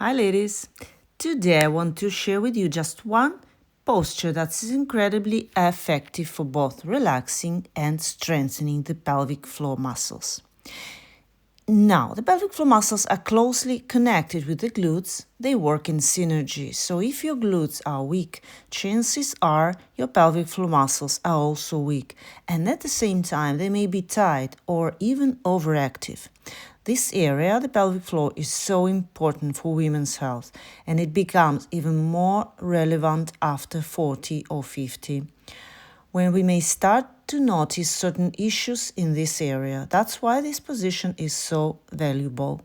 Hi ladies! Today I want to share with you just one posture that is incredibly effective for both relaxing and strengthening the pelvic floor muscles. Now, the pelvic floor muscles are closely connected with the glutes. They work in synergy. So if your glutes are weak, chances are your pelvic floor muscles are also weak. And at the same time, they may be tight or even overactive. This area, the pelvic floor, is so important for women's health, and it becomes even more relevant after 40 or 50, when we may start to notice certain issues in this area. That's why this position is so valuable.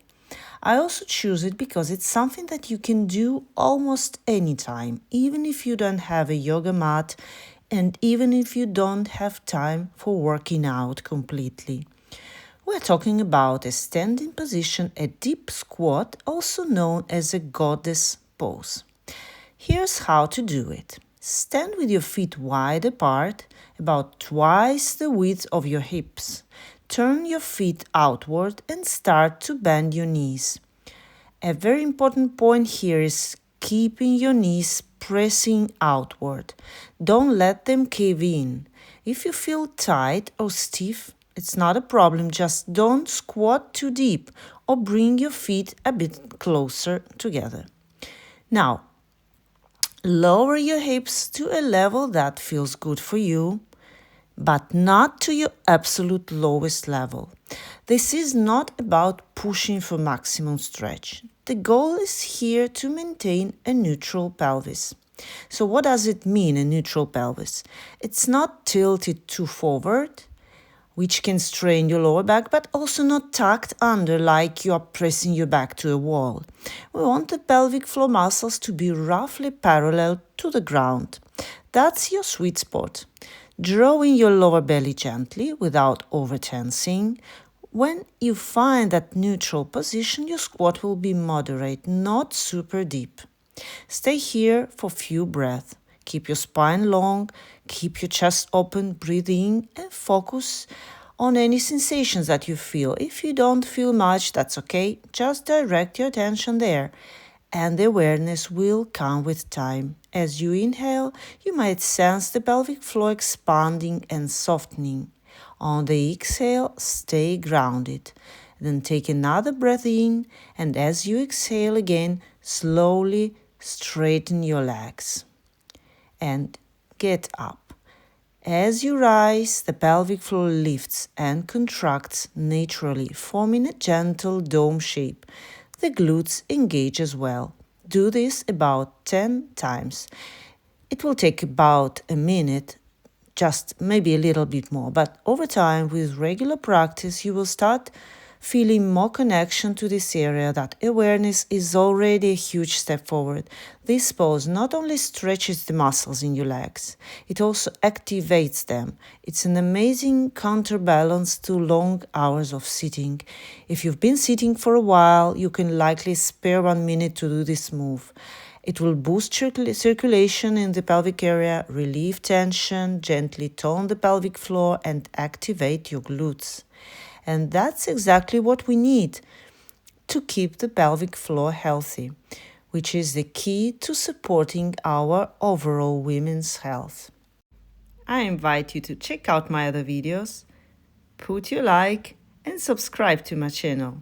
I also choose it because it's something that you can do almost anytime, even if you don't have a yoga mat and even if you don't have time for working out completely. We're talking about a standing position, a deep squat, also known as a goddess pose. Here's how to do it. Stand with your feet wide apart, about twice the width of your hips. Turn your feet outward and start to bend your knees. A very important point here is keeping your knees pressing outward. Don't let them cave in. If you feel tight or stiff, it's not a problem, just don't squat too deep or bring your feet a bit closer together. Now, lower your hips to a level that feels good for you, but not to your absolute lowest level. This is not about pushing for maximum stretch. The goal is here to maintain a neutral pelvis. So what does it mean, a neutral pelvis? It's not tilted too forward, which can strain your lower back, but also not tucked under like you are pressing your back to a wall. We want the pelvic floor muscles to be roughly parallel to the ground. That's your sweet spot. Drawing your lower belly gently without over-tensing. When you find that neutral position, your squat will be moderate, not super deep. Stay here for few breaths. Keep your spine long, keep your chest open, breathe in, and focus on any sensations that you feel. If you don't feel much, that's okay. Just direct your attention there, and the awareness will come with time. As you inhale, you might sense the pelvic floor expanding and softening. On the exhale, stay grounded. Then take another breath in, and as you exhale again, slowly straighten your legs and get up. As you rise, the pelvic floor lifts and contracts naturally, forming a gentle dome shape. The glutes engage as well. Do this about 10 times. It will take about a minute, just maybe a little bit more, but over time, with regular practice, you will start feeling more connection to this area. That awareness is already a huge step forward. This pose not only stretches the muscles in your legs, it also activates them. It's an amazing counterbalance to long hours of sitting. If you've been sitting for a while, you can likely spare 1 minute to do this move. It will boost circulation in the pelvic area, relieve tension, gently tone the pelvic floor, and activate your glutes. And that's exactly what we need to keep the pelvic floor healthy, which is the key to supporting our overall women's health. I invite you to check out my other videos, put your like, and subscribe to my channel.